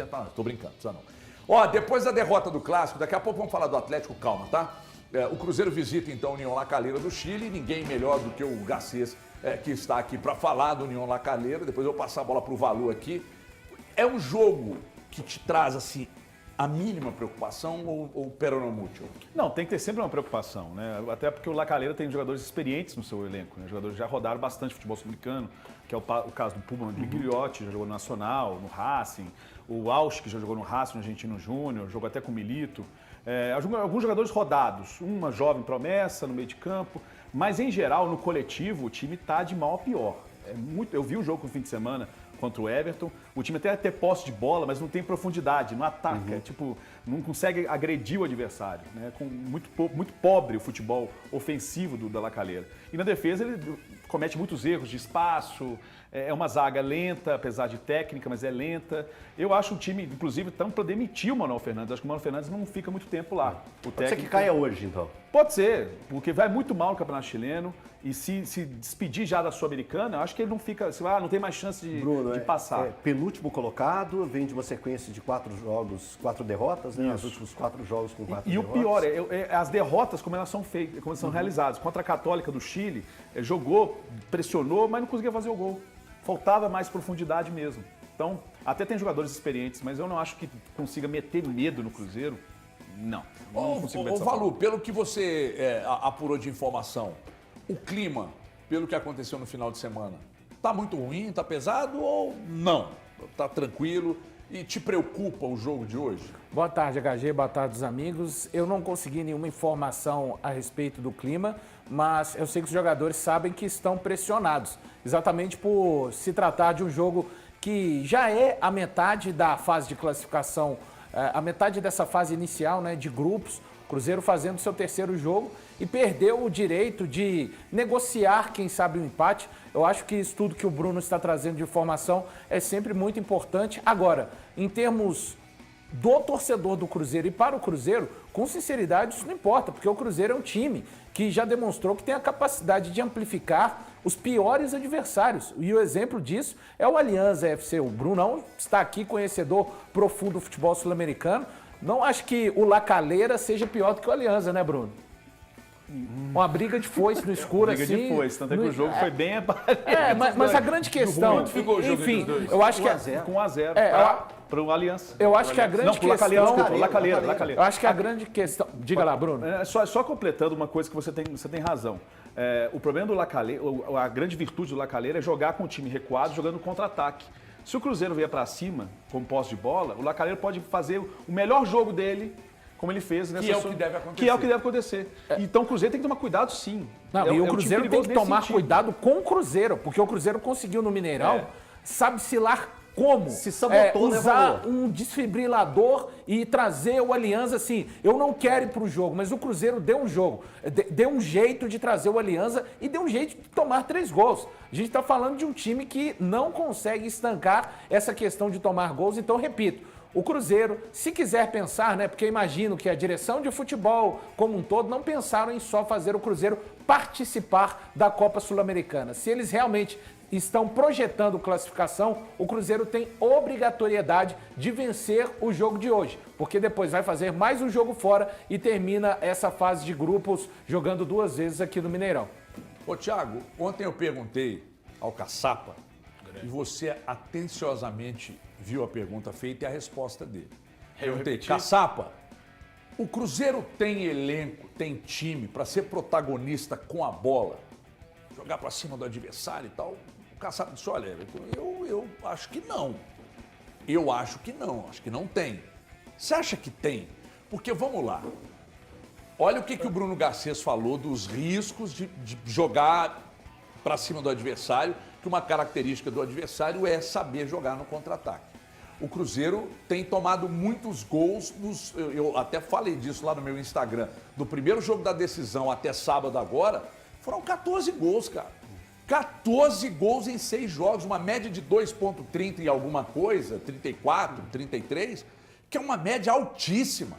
senta não. Tô brincando, precisa não. Ó, depois da derrota do Clássico, daqui a pouco vamos falar do Atlético, calma, tá? O Cruzeiro visita então a União La Calera do Chile, ninguém melhor do que o Garcês, que está aqui para falar do União La Calera, depois eu vou passar a bola pro Valu aqui. É um jogo que te traz, assim, a mínima preocupação ou peronomútil? Não, tem que ter sempre uma preocupação, né? Até porque o La Calera tem jogadores experientes no seu elenco, né? Jogadores que já rodaram bastante futebol sul-americano, que é o caso do Puma Migliotti, já jogou no Nacional, no Racing, o Ausch, que já jogou no Racing, no Argentino Júnior, jogou até com o Milito. Alguns jogadores rodados, uma jovem promessa no meio de campo, mas em geral, no coletivo, o time está de mal a pior. Eu vi o jogo no fim de semana contra o Everton, o time até tem posse de bola, mas não tem profundidade, não ataca, não consegue agredir o adversário, né? Muito pobre o futebol ofensivo da La Calera. E na defesa ele comete muitos erros de espaço, é uma zaga lenta, apesar de técnica, mas é lenta. Eu acho o time, inclusive, estão para demitir o Manuel Fernandes. Acho que o Manuel Fernandes não fica muito tempo lá. Pode ser que caia hoje, então. Pode ser, porque vai muito mal no Campeonato Chileno e se despedir já da Sul-Americana, eu acho que ele não fica, não tem mais chance de passar. Penúltimo colocado, vem de uma sequência de 4 jogos, 4 derrotas, né? Os últimos 4 jogos com 4 derrotas. E o pior, as derrotas como elas são feitas, como são realizadas. Contra a Católica do Chile, jogou, pressionou, mas não conseguia fazer o gol. Faltava mais profundidade mesmo. Então, até tem jogadores experientes, mas eu não acho que consiga meter medo no Cruzeiro. Não consigo ver. Valu, pelo que você apurou de informação, o clima, pelo que aconteceu no final de semana, tá muito ruim, tá pesado ou não? Tá tranquilo? E te preocupa o jogo de hoje? Boa tarde, HG, boa tarde, os amigos. Eu não consegui nenhuma informação a respeito do clima, mas eu sei que os jogadores sabem que estão pressionados, exatamente por se tratar de um jogo que já é a metade da fase de classificação, a metade dessa fase inicial, né, de grupos. Cruzeiro fazendo seu terceiro jogo e perdeu o direito de negociar, quem sabe, um empate. Eu acho que isso tudo que o Bruno está trazendo de informação é sempre muito importante. Agora, em termos do torcedor do Cruzeiro e para o Cruzeiro, com sinceridade, isso não importa, porque o Cruzeiro é um time que já demonstrou que tem a capacidade de amplificar os piores adversários. E o exemplo disso é o Alianza FC. O Brunão está aqui, conhecedor profundo do futebol sul-americano. Não acho que o La Calera seja pior do que o Alianza, né, Bruno? Uma briga de foice no escuro, briga assim. Briga de foice, tanto é que o jogo foi bem aparelho. Mas a grande questão, enfim, eu acho que com 1-0 para o Aliança. Eu acho que a grande questão... La Calera. Eu acho que a grande questão... Diga lá, Bruno. Só completando uma coisa que você tem razão. O problema do La Calera, a grande virtude do La Calera é jogar com o time recuado, jogando contra-ataque. Se o Cruzeiro vier para cima, com posse de bola, o La Calera pode fazer o melhor jogo dele, como ele fez nessa... Que é o que deve acontecer. Que é o que deve acontecer. Então o Cruzeiro tem que tomar cuidado, sim. Não, e o Cruzeiro tem que tomar cuidado com o Cruzeiro, porque o Cruzeiro conseguiu no Mineirão, sabe-se lá como se sabotou, usar um desfibrilador e trazer o Alianza assim. Eu não quero ir para o jogo, mas o Cruzeiro deu um jogo, deu um jeito de trazer o Alianza e deu um jeito de tomar 3 gols. A gente está falando de um time que não consegue estancar essa questão de tomar gols. Então, repito, o Cruzeiro, se quiser pensar, né, porque eu imagino que a direção de futebol como um todo não pensaram em só fazer o Cruzeiro participar da Copa Sul-Americana. Se eles realmente estão projetando classificação, o Cruzeiro tem obrigatoriedade de vencer o jogo de hoje, porque depois vai fazer mais um jogo fora e termina essa fase de grupos jogando 2 vezes aqui no Mineirão. Ô, Thiago, ontem eu perguntei ao Caçapa e você atenciosamente viu a pergunta feita e a resposta dele. Perguntei, Caçapa, o Cruzeiro tem elenco, tem time para ser protagonista com a bola, jogar para cima do adversário e tal? O Caçapa disse, olha, eu acho que não. Eu acho que não tem. Você acha que tem? Porque, vamos lá, olha o que o Bruno Garcês falou dos riscos de jogar para cima do adversário, que uma característica do adversário é saber jogar no contra-ataque. O Cruzeiro tem tomado muitos gols, eu até falei disso lá no meu Instagram, do primeiro jogo da decisão até sábado agora, foram 14 gols, cara. 14 gols em 6 jogos, uma média de 2,30 e alguma coisa, 34, 33, que é uma média altíssima.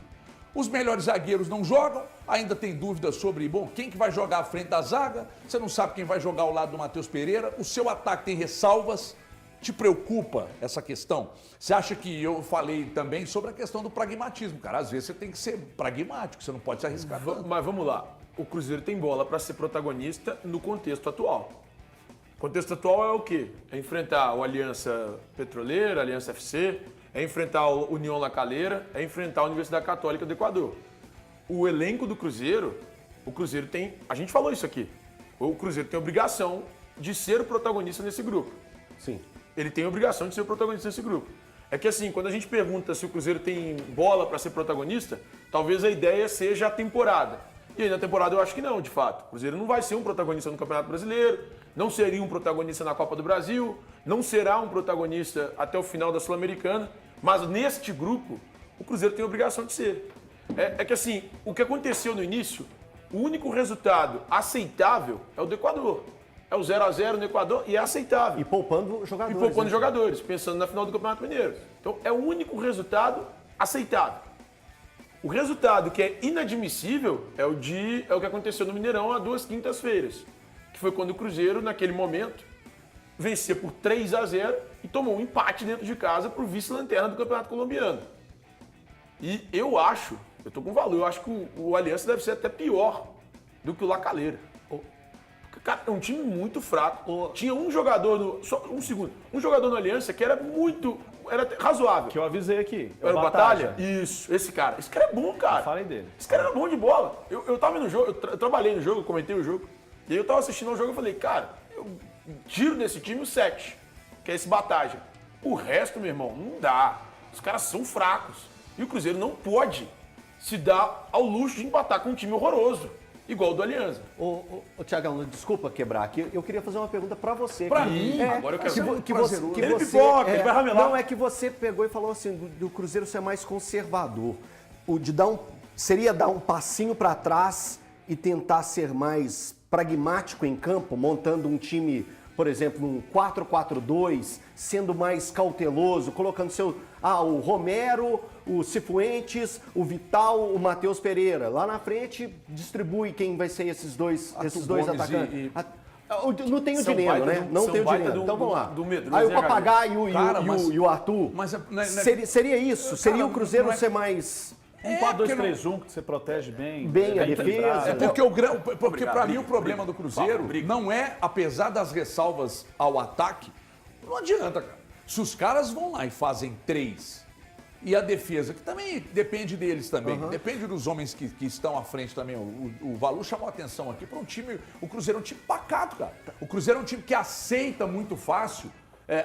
Os melhores zagueiros não jogam, ainda tem dúvidas sobre, quem que vai jogar à frente da zaga, você não sabe quem vai jogar ao lado do Matheus Pereira, o seu ataque tem ressalvas, Te preocupa essa questão? Você acha que eu falei também sobre a questão do pragmatismo, cara? Às vezes você tem que ser pragmático, você não pode se arriscar tanto. Mas vamos lá. O Cruzeiro tem bola para ser protagonista no contexto atual. O contexto atual é o quê? É enfrentar o Aliança Petroleira, a Aliança FC, é enfrentar o União La Calera, é enfrentar a Universidade Católica do Equador. O elenco do Cruzeiro, o Cruzeiro tem... A gente falou isso aqui. O Cruzeiro tem a obrigação de ser o protagonista nesse grupo. Sim. Ele tem a obrigação de ser o protagonista nesse grupo. É que assim, quando a gente pergunta se o Cruzeiro tem bola para ser protagonista, talvez a ideia seja a temporada. E aí na temporada eu acho que não, de fato. O Cruzeiro não vai ser um protagonista no Campeonato Brasileiro, não seria um protagonista na Copa do Brasil, não será um protagonista até o final da Sul-Americana, mas neste grupo, o Cruzeiro tem a obrigação de ser. É que assim, o que aconteceu no início, o único resultado aceitável é o do Equador. É o 0-0 no Equador e é aceitável. E poupando jogadores. E poupando né? jogadores, pensando na final do Campeonato Mineiro. Então, é o único resultado aceitável. O resultado que é inadmissível é o que aconteceu no Mineirão há 2 quintas-feiras. Que foi quando o Cruzeiro, naquele momento, vencia por 3-0 e tomou um empate dentro de casa para o vice-lanterna do Campeonato Colombiano. E eu tô com valor, eu acho que o Aliança deve ser até pior do que o La Calera. Cara, é um time muito fraco. Tinha um jogador só um segundo. Um jogador no Aliança que era razoável. Que eu avisei aqui. Era o Batalha? Isso, esse cara. Esse cara é bom, cara. Eu falei dele. Esse cara era bom de bola. Eu tava no jogo, eu trabalhei no jogo, eu comentei o jogo. E aí eu tava assistindo ao jogo e falei, cara, eu tiro desse time o 7, que é esse Batalha. O resto, meu irmão, não dá. Os caras são fracos. E o Cruzeiro não pode se dar ao luxo de empatar com um time horroroso. Igual o do Aliança. Ô, Tiagão, desculpa quebrar aqui. Eu queria fazer uma pergunta pra você. Pra mim? Agora eu quero saber. Ele pipoca, ele vai ramelar. Não, é que você pegou e falou assim, do Cruzeiro ser mais conservador. Seria dar um passinho pra trás e tentar ser mais pragmático em campo, montando um time, por exemplo, um 4-4-2, sendo mais cauteloso, colocando o Romero, o Cifuentes, o Vital, o Matheus Pereira. Lá na frente, distribui quem vai ser esses dois atacantes. Não tem o dinheiro, né? Não tem o dinheiro. Então vamos lá. Aí o Papagaio e o Arthur. Seria isso? Seria o Cruzeiro ser mais... Um 4-2-3-1 que você protege bem a defesa. Porque para mim o problema do Cruzeiro não é, apesar das ressalvas ao ataque, não adianta, cara. Se os caras vão lá e fazem 3 e a defesa, que também depende deles também, depende dos homens que estão à frente também. O Valu chamou a atenção aqui para um time, o Cruzeiro é um time pacato, cara. O Cruzeiro é um time que aceita muito fácil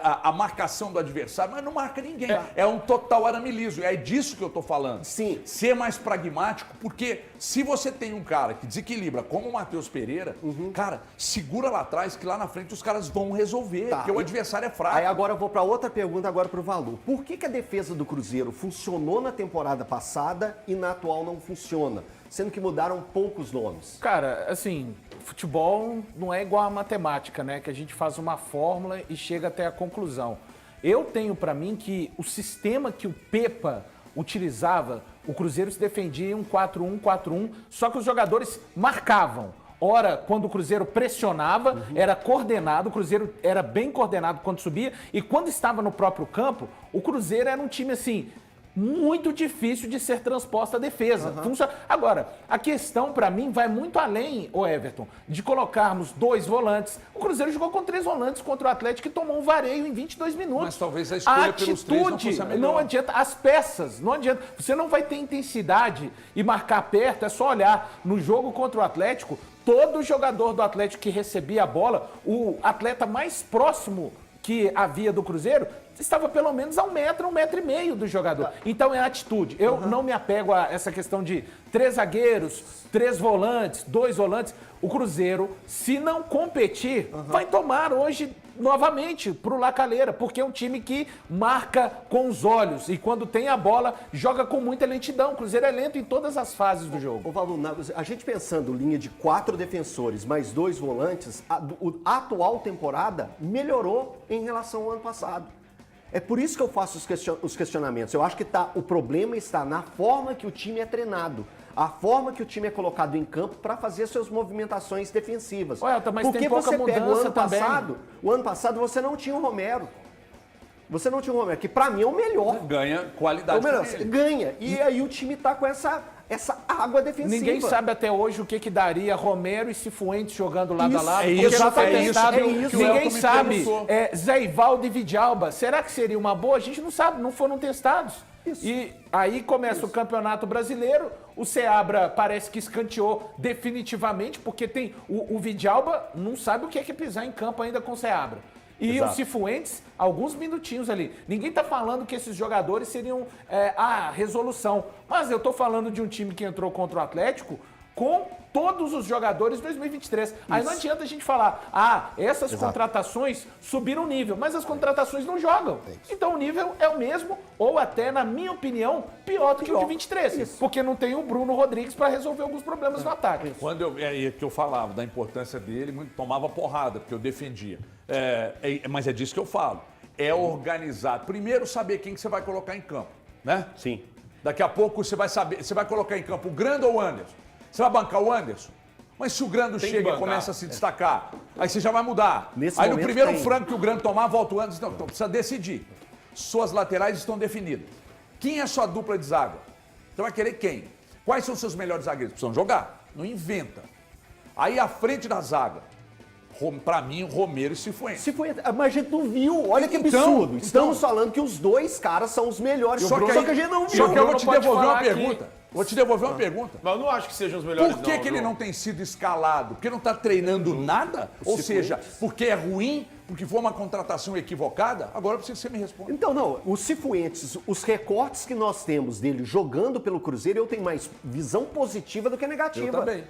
a marcação do adversário, mas não marca ninguém. É um total aramilismo. É disso que eu tô falando. Sim. Ser mais pragmático, porque se você tem um cara que desequilibra, como o Matheus Pereira, cara, segura lá atrás, que lá na frente os caras vão resolver, porque o adversário é fraco. Aí agora eu vou para outra pergunta agora pro Valu. Por que a defesa do Cruzeiro funcionou na temporada passada e na atual não funciona? Sendo que mudaram poucos nomes. Cara, assim, futebol não é igual a matemática, né? Que a gente faz uma fórmula e chega até a conclusão. Eu tenho pra mim que o sistema que o Pepa utilizava, o Cruzeiro se defendia em um 4-1-4-1, só que os jogadores marcavam. Ora, quando o Cruzeiro pressionava, era coordenado, o Cruzeiro era bem coordenado quando subia, e quando estava no próprio campo, o Cruzeiro era um time assim... muito difícil de ser transposta a defesa. Agora, a questão pra mim vai muito além, Everton, de colocarmos 2 volantes. O Cruzeiro jogou com 3 volantes contra o Atlético e tomou um vareio em 22 minutos. Mas talvez a escolha pelos 3 não fosse a melhor. Não adianta, as peças, não adianta. Você não vai ter intensidade e marcar perto, é só olhar. No jogo contra o Atlético, todo jogador do Atlético que recebia a bola, o atleta mais próximo que havia do Cruzeiro, estava pelo menos a 1 metro, 1,5 metro do jogador. Então é atitude. Eu não me apego a essa questão de 3 zagueiros, 3 volantes, 2 volantes. O Cruzeiro, se não competir, vai tomar hoje novamente pro La Calera, porque é um time que marca com os olhos e quando tem a bola, joga com muita lentidão. O Cruzeiro é lento em todas as fases do jogo. Ô, Valu, a gente pensando linha de 4 defensores mais 2 volantes, a atual temporada melhorou em relação ao ano passado. É por isso que eu faço os questionamentos. Eu acho que o problema está na forma que o time é treinado, a forma que o time é colocado em campo para fazer suas movimentações defensivas. Mas porque tem pouca você pega o ano também. passado, você não tinha o Romero. Você não tinha o Romero, que pra mim é o melhor. Ganha É qualidade o melhor. com ele. Ganha. E aí o time tá com essa água defensiva. Ninguém sabe até hoje o que daria Romero e Cifuentes jogando lado a Isso, lado. é porque isso, não foi é isso, testado. é isso. Ninguém Elton me sabe. perguntou. Zé Ivaldo e Vidalba, será que seria uma boa? A gente não sabe, não foram testados. Isso. E aí começa o Campeonato Brasileiro, o Seabra parece que escanteou definitivamente, porque tem o Vidalba não sabe o que é pisar em campo ainda com o Seabra. E o Cifuentes, alguns minutinhos ali. Ninguém tá falando que esses jogadores seriam a resolução. Mas eu tô falando de um time que entrou contra o Atlético com todos os jogadores 2023. Aí não adianta a gente falar, essas contratações subiram o nível, mas as contratações não jogam. Então o nível é o mesmo, ou até, na minha opinião, pior do que o de 23. Porque não tem o Bruno Rodrigues para resolver alguns problemas no ataque. Quando é que eu falava da importância dele, tomava porrada, porque eu defendia. Mas é disso que eu falo. É organizar. Primeiro, saber quem que você vai colocar em campo, né? Sim. Daqui a pouco você vai saber, você vai colocar em campo o Grando ou o Anderson? Você vai bancar o Anderson? Mas se o Grando Tem que chega e bancar. começa a se destacar, aí você já vai mudar. Nesse Aí no momento primeiro tem. frango que o Grando tomar, volta o Anderson. Então precisa decidir. Suas laterais estão definidas. Quem é sua dupla de zaga? Então vai querer quem? Quais são os seus melhores zagueiros? Precisam jogar. Não inventa. Aí à frente da zaga, pra mim, o Romero e Cifuentes. Mas a gente não viu. Olha que Então, absurdo. Estamos falando que os dois caras são os melhores. Só que a gente não viu. Só que eu vou Bruno te pode devolver uma falar que- pergunta. Vou te devolver uma pergunta. Mas eu não acho que sejam os melhores. Por que, que ele não tem sido escalado? Porque não está treinando nada? Ou seja, porque é ruim? Porque foi uma contratação equivocada? Agora eu preciso que você me responda. Então, não, o Cifuentes, os recortes que nós temos dele jogando pelo Cruzeiro, eu tenho mais visão positiva do que negativa. Eu também.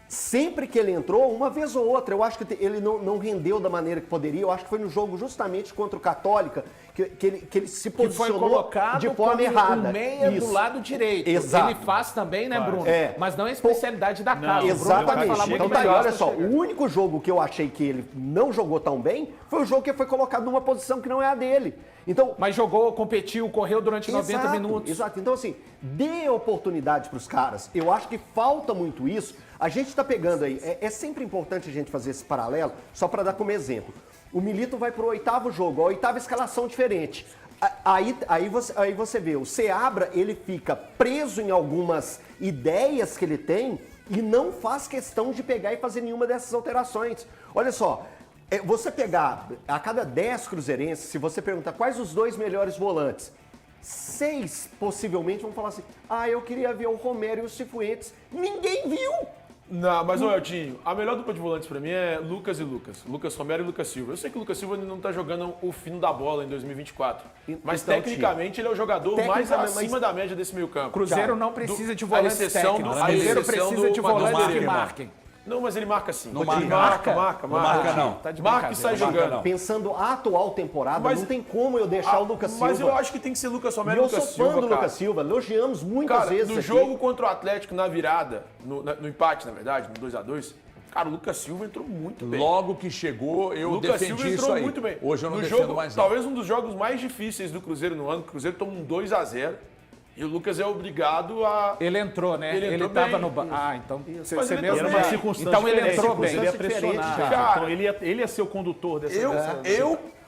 Sempre que ele entrou, uma vez ou outra, eu acho que ele não rendeu da maneira que poderia. Eu acho que foi no jogo justamente contra o Católica que ele se Que foi posicionou colocado de forma como errada. um meia Isso. do lado direito. Exato. Ele faz também, né, Bruno? É. Mas não é a especialidade da casa. O Bruno vai Exatamente. falar muito Então tá aí, melhor. olha só, o único jogo que eu achei que ele não jogou tão bem foi o jogo que ele foi colocado numa posição que não é a dele. Então, Mas jogou, competiu, correu durante 90 exato, minutos. Exato. Então, assim, dê oportunidade para os caras. Eu acho que falta muito isso. A gente está pegando aí, é sempre importante a gente fazer esse paralelo, só para dar como exemplo. O Milito vai para o 8º jogo, a 8ª escalação diferente. Aí você vê, o Seabra, ele fica preso em algumas ideias que ele tem e não faz questão de pegar e fazer nenhuma dessas alterações. Olha só, você pegar a cada 10 cruzeirenses, se você perguntar quais os 2 melhores volantes, 6 possivelmente vão falar assim, eu queria ver o Romero e o Cifuentes. Ninguém viu! Não, mas, ô Eltinho, a melhor dupla de volantes pra mim é Lucas e Lucas. Lucas Romero e Lucas Silva. Eu sei que o Lucas Silva não tá jogando o fino da bola em 2024. Mas Então, tecnicamente ele é o jogador mais Tecnicamente, acima da média desse meio campo. Cruzeiro não precisa de a volantes exceção técnicos. do- a Cruzeiro exceção precisa do de Matheus volantes que Pereira. marquem. Não, mas ele marca sim. Não Ele marca. marca. Não marca, não. Tá de Marca e sai brincadeira. jogando. Pensando a atual temporada, Mas- não tem como eu deixar o Lucas Silva. Mas eu acho que tem que ser Lucas E Romero e eu Lucas sou Silva, fã do cara. Lucas Silva, elogiamos muitas Cara, vezes no aqui. jogo contra o Atlético na virada, no empate, na verdade, no 2x2, cara, o Lucas Silva entrou muito bem. Logo que chegou, eu Lucas Silva defendi entrou isso aí. muito bem. Hoje eu não no defendo jogo, mais não. talvez um dos jogos mais difíceis do Cruzeiro no ano, o Cruzeiro toma um 2x0 e o Lucas é obrigado a... Ele entrou, né? Ele Ele entrou estava bem. no banco. Então você Mas ele mesmo. entrou Era uma bem. circunstância Então ele diferente, entrou o bem. Cruzeiro ia Circunstância pressionar. diferente, cara. Então ele ia ser o condutor dessa...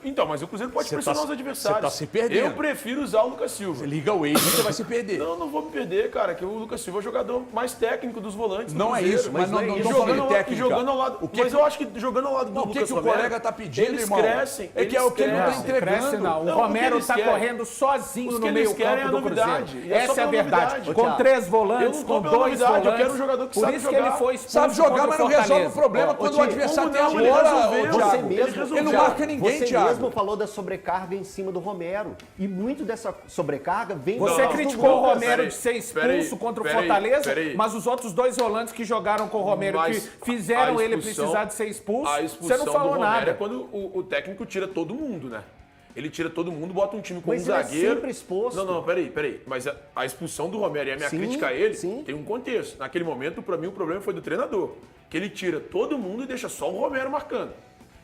Então, mas o Cruzeiro pode Você pressionar tá- os adversários. você tá se perdendo. Eu prefiro usar o Lucas Silva. Liga o ex, você vai se perder. Não vou me perder, cara, que o Lucas Silva é o jogador mais técnico dos volantes do Não é Cruzeiro. isso, mas não E estamos falando jogando de ao- técnica. E jogando ao lado, O que mas que- eu acho que jogando ao lado do O que, Lucas que o Romero, colega tá pedindo, eles irmão? crescem. É que é o que ele não tá crescem. entregando. Cresce não. O Não, o que Romero eles está querem. correndo sozinho Os no que meio eles querem campo é do a novidade. Cruzeiro. E é só Essa é a pela verdade. novidade. Com Thiago, 3 eu volantes, não com tô pela 2 novidade, eu volantes. quero um jogador que Por sabe isso que jogar. ele foi expulso Sabe jogar, contra mas não o resolve o Fortaleza. problema quando o Thiago, adversário tem a como ele bola. resolveu, ô, Thiago? Você Thiago. mesmo, Ele não marca ninguém, você Thiago. mesmo falou da sobrecarga em cima do Romero. E muito dessa sobrecarga vem Você Não, criticou o Lucas, Romero peraí, de ser expulso peraí, contra o peraí, Fortaleza, peraí. mas os outros 2 volantes que jogaram com o Romero, Mas que fizeram a ele expulsão- precisar de ser expulso, A você expulsão não do falou Romero nada. é quando o técnico tira todo mundo, né? Ele tira todo mundo, bota um time com Mas um ele é zagueiro. sempre exposto. Não, peraí. Mas a expulsão do Romero e a minha Sim, crítica a ele sim. tem um contexto. Naquele momento, pra mim, o problema foi do treinador. Que ele tira todo mundo e deixa só o Romero marcando.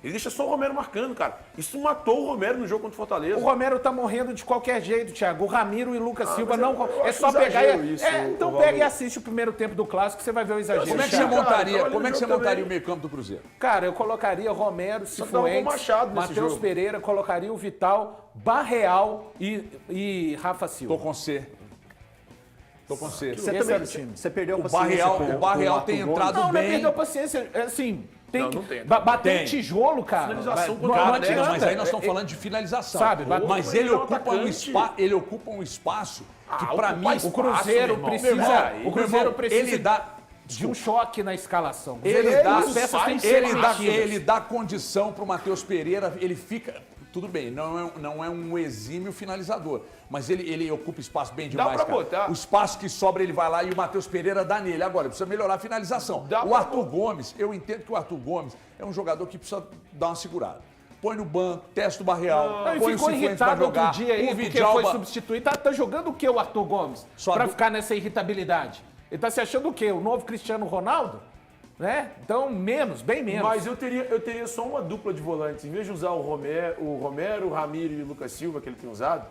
Ele deixa só o Romero marcando, cara. Isso matou o Romero no jogo contra o Fortaleza. O Romero tá morrendo de qualquer jeito, Thiago. O Ramiro e o Lucas Silva mas não. eu É acho só pegar exagero e. isso, então o pega e valor. assiste o primeiro tempo do clássico, você vai ver o exagero. Como é que você Thiago, montaria, cara, como é que você olha no jogo montaria o também. meio-campo do Cruzeiro? Cara, eu colocaria Romero, que dá um gol Cifuentes, Machado nesse Matheus jogo. Pereira, colocaria o Vital, Barreal e Rafa Silva. Tô com C. Tô com C. Você Esse também era o time. você perdeu a O paciência Barreal tem Arthur entrado Gomes. Não, não é bem. perdeu paciência. É assim, tem Não, que não tem. bater Tem. tijolo, cara. Finalização Não, contra não o Cara, adianta. mas aí nós estamos falando de finalização. Sabe, mas ele ele é um ocupa, atacante. ele ocupa um espaço que, pra mim, O Cruzeiro meu irmão. precisa, Meu irmão, o Cruzeiro meu irmão, precisa ele dá- de um choque na escalação. Ele As dá, peças têm que ser batidas. ele dá condição para o Matheus Pereira, ele fica. Tudo bem, não é um exímio finalizador, mas ele ocupa espaço bem demais. pra cara. botar. O espaço que sobra ele vai lá e o Matheus Pereira dá nele. Agora, precisa melhorar a finalização. Dá O pra Arthur Gomes, eu entendo que o Arthur Gomes é um jogador que precisa dar uma segurada. Põe no banco, testa o Barreal, Ele põe o ficou Cifuentes pra irritado jogar. outro dia aí, o porque foi Vidalba, substituído. Tá jogando o que o Arthur Gomes? Só Pra do- ficar nessa irritabilidade. Ele tá se achando o quê? O novo Cristiano Ronaldo? Né? Então, bem menos. Mas eu teria só uma dupla de volantes. Em vez de usar o Romero, o Ramiro e o Lucas Silva, que ele tem usado,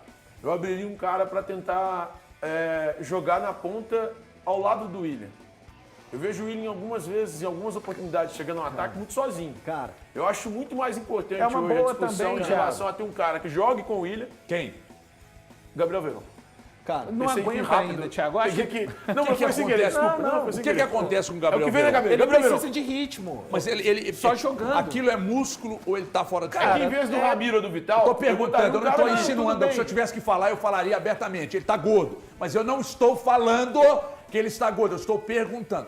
eu abriria um cara para tentar jogar na ponta ao lado do William. Eu vejo o William algumas vezes, em algumas oportunidades, chegando ao ataque muito sozinho. Cara, Eu acho muito mais importante É uma hoje boa a discussão também, em relação a ter um cara que jogue com o William, Quem? Gabriel Verón. cara, Não Pensei aqui aguenta rápido. ainda, Thiago. Acho Peguei que aqui. Não, mas foi sem querer, acontece? desculpa. Não, foi O sem que querer. acontece com o É o Gabriel que vem na Verón? cabeça. ele Gabriel precisa Verón. de ritmo. Mas ele Só jogando. Aquilo é músculo ou ele tá fora de Aqui, em vez do Ramiro ou do Vital, Tô perguntando, eu não botaria um estou cara- insinuando. tudo bem. Se eu tivesse que falar, eu falaria abertamente. Ele está gordo. Mas eu não estou falando que ele está gordo. Eu estou perguntando.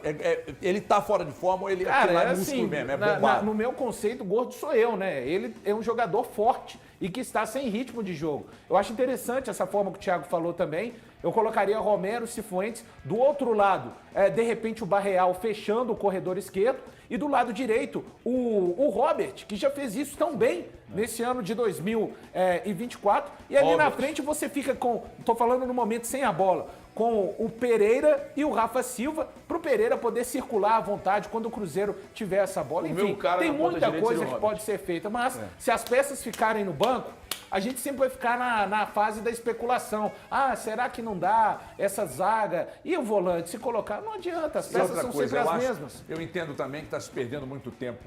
Ele está fora de forma ou ele aquilo lá é músculo mesmo? É bombado. no meu conceito, gordo sou eu, né? Ele é um jogador forte e que está sem ritmo de jogo. Eu acho interessante essa forma que o Thiago falou também. Eu colocaria Romero, Cifuentes. Do outro lado, de repente o Barreal fechando o corredor esquerdo. E do lado direito, o Robert, que já fez isso tão bem nesse ano de 2024. E ali na frente você fica com, tô falando no momento sem a bola, com o Pereira e o Rafa Silva, para o Pereira poder circular à vontade quando o Cruzeiro tiver essa bola. O meu Enfim, cara tem na ponta muita direita coisa seria o que Robert. pode ser feita, mas se as peças ficarem no banco, a gente sempre vai ficar na fase da especulação. Ah, será que não dá essa zaga? E o volante, se colocar? Não adianta, as E peças outra são coisa, sempre eu as acho, mesmas. eu entendo também que está se perdendo muito tempo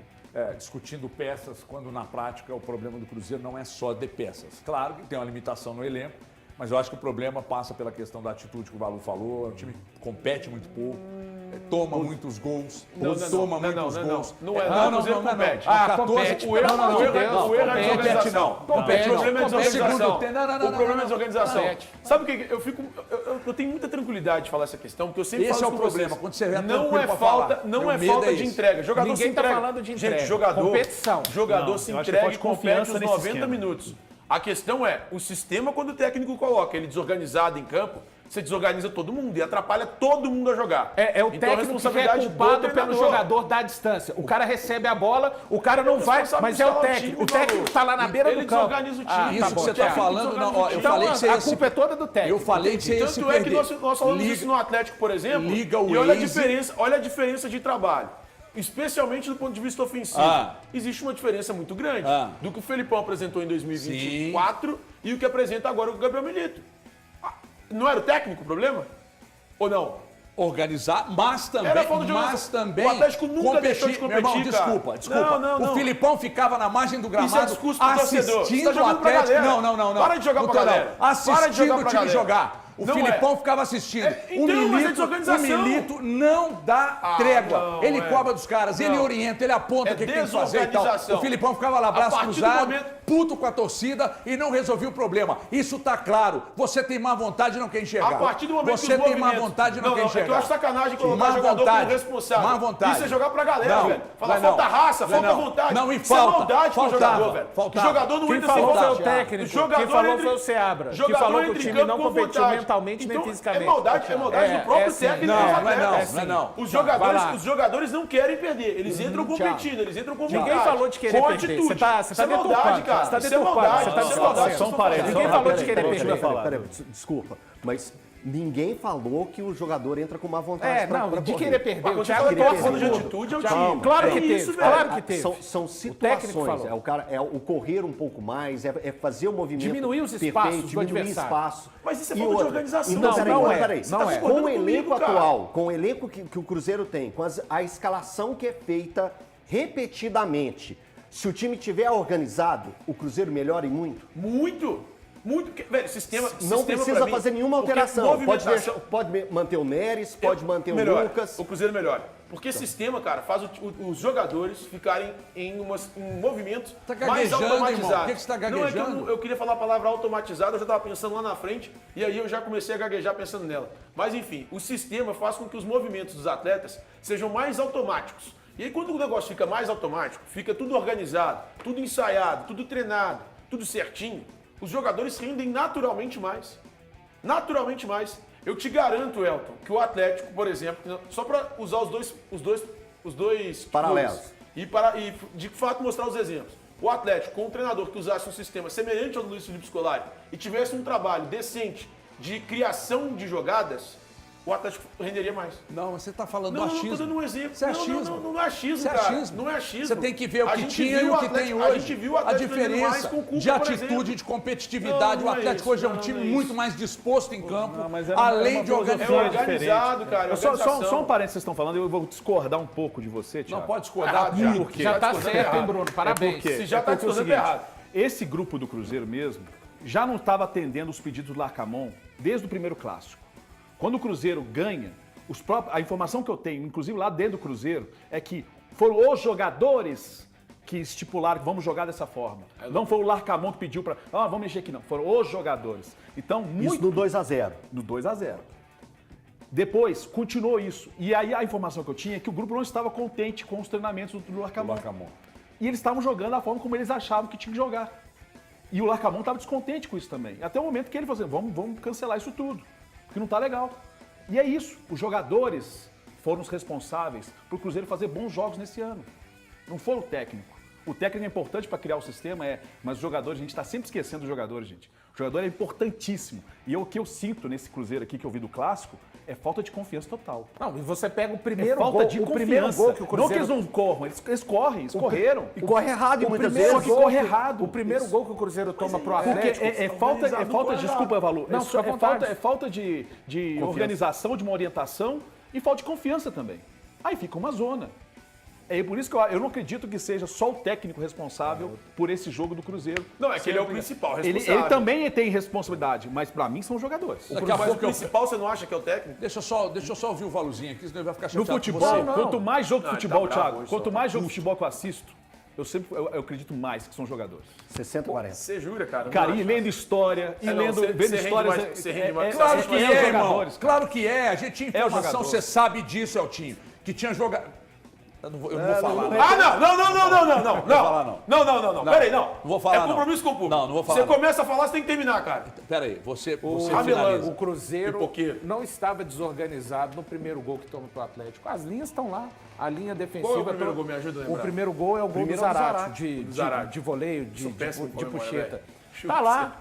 discutindo peças, quando na prática o problema do Cruzeiro não é só de peças. Claro que tem uma limitação no elenco, mas eu acho que o problema passa pela questão da atitude que o Valu falou. O time compete muito pouco, toma muitos gols, toma muitos gols. Não é, não, o Cruzeiro compete. Ah, compete. O erro Pelo amor de é Deus, a compete. desorganização. Não, O compete. problema é a Compete. desorganização. Não, O problema é a desorganização. Compete. Sabe o que eu tenho muita tranquilidade de falar essa questão, porque eu sempre Esse falo é o isso com problema, vocês. quando você vem não tranquilo é pra falta, falar. não Meu é medo falta é de isso. entrega. Jogador Ninguém se tá entrega. falando de entrega. Gente, jogador, Competição. jogador Não, se eu acho que entrega pode e compete confiança os nesse 90 esquema. minutos. A questão é, o sistema, quando o técnico coloca ele desorganizado em campo, você desorganiza todo mundo e atrapalha todo mundo a jogar. É o Então, a técnico que é responsabilidade do culpado pelo treinador. jogador da distância. O cara recebe a bola, o cara não vai, responsável mas de é o escalar o técnico. time, O técnico está lá na beira ele do campo. desorganiza o time. Isso que você está Thiago. falando, não, ó, eu Então falei que você a ia se- culpa é toda do técnico. Eu falei que você ia se Tanto é que perder. nós falamos Liga- isso no Atlético, por exemplo. liga o e olha Waze. olha a diferença de trabalho. Especialmente do ponto de vista ofensivo. Ah. Existe uma diferença muito grande do que o Felipão apresentou em 2024 e o que apresenta agora o Gabriel Milito. Não era o técnico o problema? Ou não? Organizar, mas também, Era falta de organização. O Atlético nunca deixou de Meu irmão, competir, cara. desculpa. Não. O Filipão ficava na margem do gramado Isso é discurso pro torcedor. assistindo Você tá o jogando pra Atlético. galera. Não. Para de jogar pra Doutorão, galera. Para de assistindo jogar o pra time galera. jogar. O Não Filipão ficava assistindo. Então, mas é desorganização. O Milito não dá trégua. não, Ele cobra dos caras, ele orienta, ele aponta o que tem que fazer e tal. desorganização. O Filipão ficava lá, A braço partir do cruzado, momento- puto com a torcida e não resolvia o problema. Isso tá claro. Você tem má vontade e não quer enxergar. A partir do momento Você que os tem má movimentos- vontade e não, quer enxergar. É que eu acho sacanagem colocar Má jogador vontade. como responsável. Má vontade. Isso é jogar pra galera, Não, velho. Falar não, falta raça, não, falta não. vontade. Não, e Isso é falta. maldade com o Faltava, jogador, velho. faltava. O jogador não Quem entra sem falou foi vontade. o técnico, O jogador quem falou entra- foi o Seabra, que jogador falou que o entra em time campo não com competiu vontade. mentalmente nem Então, fisicamente. É maldade do próprio sim. técnico. Não, dos não é não, atletas. não é não. Os Vai jogadores, lá. os jogadores não querem perder. Eles entram competindo, eles entram com vontade. Ninguém falou de querer com perder. atitude. Você tá Isso é deturpando, maldade, cara. você tá Isso é deturpando, maldade. você tá Isso é distorcendo. maldade. Só um parênteses. Ninguém falou de querer Peraí, perder. peraí, desculpa. Mas Ninguém falou que o jogador entra com má vontade pra de correr. querer perder. O Quando Thiago você fala gosta falando de do- atitude, é o Thiago, time. Claro que É teve, isso, claro velho. que teve. São técnico situações. falou. O correr um pouco mais, é fazer o movimento Diminuir os perfeito, espaços do diminuir adversário. espaço. Mas isso é E falta de outra, organização. Então, Não, peraí, não agora, é. peraí. Não é. Com o concordando elenco comigo, cara. atual, com o elenco que o Cruzeiro tem, com a escalação que é feita repetidamente, se o time tiver organizado, o Cruzeiro melhora em muito? Muito. Velho, sistema. Não sistema precisa pra mim, fazer nenhuma porque alteração. Pode, movimentação- manter o Neres, pode manter o melhora. Lucas. O Cruzeiro melhora. Porque sistema, cara, faz os jogadores ficarem em movimentos Tá mais gaguejando, automatizados. irmão. Por que você tá Não, é que gaguejando? eu queria falar a palavra automatizado, eu já estava pensando lá na frente, e aí eu já comecei a gaguejar pensando nela. Mas enfim, o sistema faz com que os movimentos dos atletas sejam mais automáticos. E aí quando o negócio fica mais automático, fica tudo organizado, tudo ensaiado, tudo treinado, tudo certinho, os jogadores rendem naturalmente mais. Naturalmente mais. Eu te garanto, Elton, que o Atlético, por exemplo, só para usar os dois Paralelos. clubes e de fato mostrar os exemplos. O Atlético, com um treinador que usasse um sistema semelhante ao do Luiz Felipe Scolari e tivesse um trabalho decente de criação de jogadas, o Atlético renderia mais. Não, você está falando Não, do não, achismo. tô dando um exemplo. Isso é Não, achismo. não é achismo, Isso é cara. achismo. Não é achismo. Você tem que ver o A que gente tinha e viu o que tem Atlético- hoje. A gente viu o A Atlético rendendo mais diferença com o Cuca, de por atitude, exemplo. de competitividade. Não, o não é Atlético isso, hoje é um não, time não é muito isso. mais disposto em campo, Não, mas é além uma de organizar. É filosofia organizado, diferente. cara. Só um organização. parênteses que vocês estão falando, eu vou discordar um pouco de você, Thiago. Não pode discordar. Errado, já. Por quê? Já tá discordando certo, hein, errado. Bruno? Parabéns. porque- Se já tá porque é o discordando seguinte, errado. Esse grupo do Cruzeiro mesmo já não estava atendendo os pedidos do Larcamon desde o primeiro clássico. Quando o Cruzeiro ganha, a informação que eu tenho, inclusive lá dentro do Cruzeiro, é que foram os jogadores que estipularam que vamos jogar dessa forma. Não foi o Larcamon que pediu para, vamos mexer aqui não. Foram os jogadores. Então, Isso no 2-0. no 2-0. Depois, continuou isso. E aí a informação que eu tinha é que o grupo não estava contente com os treinamentos do Larcamon. E eles estavam jogando da forma como eles achavam que tinha que jogar. E o Larcamon estava descontente com isso também. Até o momento que ele falou assim, vamos cancelar isso tudo, porque não está legal. E é isso, os jogadores foram os responsáveis por o Cruzeiro fazer bons jogos nesse ano. Não foi o técnico. O técnico é importante para criar o sistema, mas os jogadores, a gente está sempre esquecendo dos jogadores, gente. O jogador é importantíssimo. E o que eu sinto nesse Cruzeiro aqui que eu vi do Clássico é falta de confiança total. Não, e você pega o É primeiro falta gol, de o confiança. primeiro gol que o Não que Cruzeiro... eles não corram, eles correm, eles correram. E corre errado e muitas primeiro vezes. Só que gol corre errado. O primeiro gol que o Cruzeiro toma pro Porque Atlético... é falta, desculpa, Valu, Não, fica à vontade. é falta de organização, de uma orientação e falta de confiança também. Aí fica uma zona. É por isso que eu não acredito que seja só o técnico responsável por esse jogo do Cruzeiro. Não, é que ele é o Sempre. principal Ele responsável. também tem responsabilidade, mas pra mim são os jogadores. Daqui a Mas o pouco eu... principal você não acha que é o técnico? Deixa eu só ouvir o Valuzinho aqui, senão ele vai ficar No chateado com futebol, você. não. quanto mais jogo de Não, futebol, ele tá bravo Thiago, hoje, quanto só. mais jogo de futebol que eu assisto, eu acredito mais que são jogadores. 60-40. Você jura, cara? Cara, Não e acho. lendo história, e não, vendo você vendo rende histórias. mais- você rende mais- Claro Você que acha que é, os irmão. jogadores, cara. Claro que é. A gente tinha É o informação, jogador. você sabe disso, Eltinho. Que tinha jogador... Eu não vou falar. né? Ah, não. Não falar, não. Não. Peraí, não. Não vou falar, É não. compromisso com o público. Não vou falar, Você não. começa a falar, você tem que terminar, cara. Pera aí, você Ramelão, finaliza. O Cruzeiro Pipoqueiro. não estava desorganizado no primeiro gol que toma pro Atlético. As linhas estão lá, a linha defensiva... Qual é o primeiro gol? Me ajuda a lembrar. O primeiro gol é o gol do Primeiro é o do Zarate, Zarate. de voleio, Sou péssimo com de a memória, puxeta. velho. Tá lá,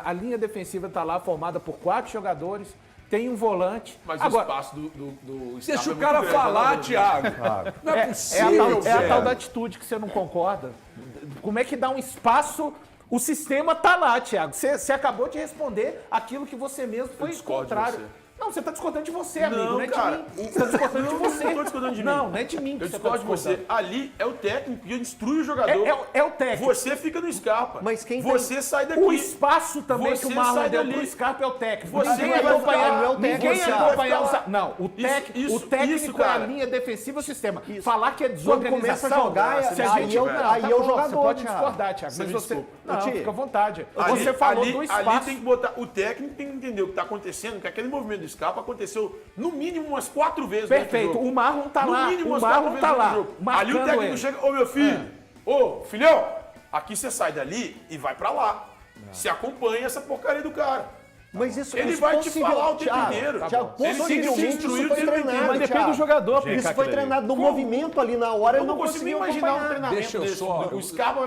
a linha defensiva tá lá, formada por 4 jogadores, tem um volante. Mas Agora, o espaço do Deixa Scarpa o é muito cara grande, falar, né? Thiago. Não é é a possível, tal velho. da atitude que você não concorda. Como é que dá um espaço? O sistema tá lá, Thiago. Você acabou de responder aquilo que você mesmo foi discordo de contrário. você. Não, você tá discordando de você, amigo, não é de cara. mim. Você tá discordando de você. Não tô discordando de mim. Não, não é de mim que Eu você tá discordo de você. discordando. Ali é o técnico que instrui o jogador. É o técnico. Você fica no Scarpa. Mas quem Você sai daqui. O espaço também Você que o Marlon sai deu dali. pro Scarpa é o técnico. Você Ninguém vai acompanhar, ficar- não é o ninguém técnico, ia Thiago. acompanhar Vai ficar- não, o técnico isso, é a cara. linha defensiva, o sistema. Falar que é Quando começa desorganização, a jogar, se a aí gente... é o- Não, aí tá é o bom, jogador, Você pode Thiago. discordar, Thiago, Você mas me você... desculpa. Não, Tio, fica à vontade. Ali- Você falou ali- do Ali espaço. tem que botar. O técnico tem que entender o que está acontecendo, que aquele movimento do Scarpa aconteceu no mínimo umas 4 vezes. durante o Perfeito, jogo. o Marlon tá No lá, mínimo o umas 4 Marlon vezes tá durante lá, o jogo. Ali o marcando técnico ele. chega, ô meu filho, ô filhão, aqui você sai dali e vai pra lá. Se acompanha essa porcaria do cara. Mas isso Ele isso vai te possivel- falar o tempo Thiago, inteiro. Thiago, Ele tem que te possivelmente instruir isso o foi tempo inteiro. treinado, Mas depende Thiago. do jogador. Isso foi treinado no movimento ali na hora, ele Eu não não consigo nem conseguiu imaginar um acompanhar. treinamento Deixa eu desse. só- O Scarpa vai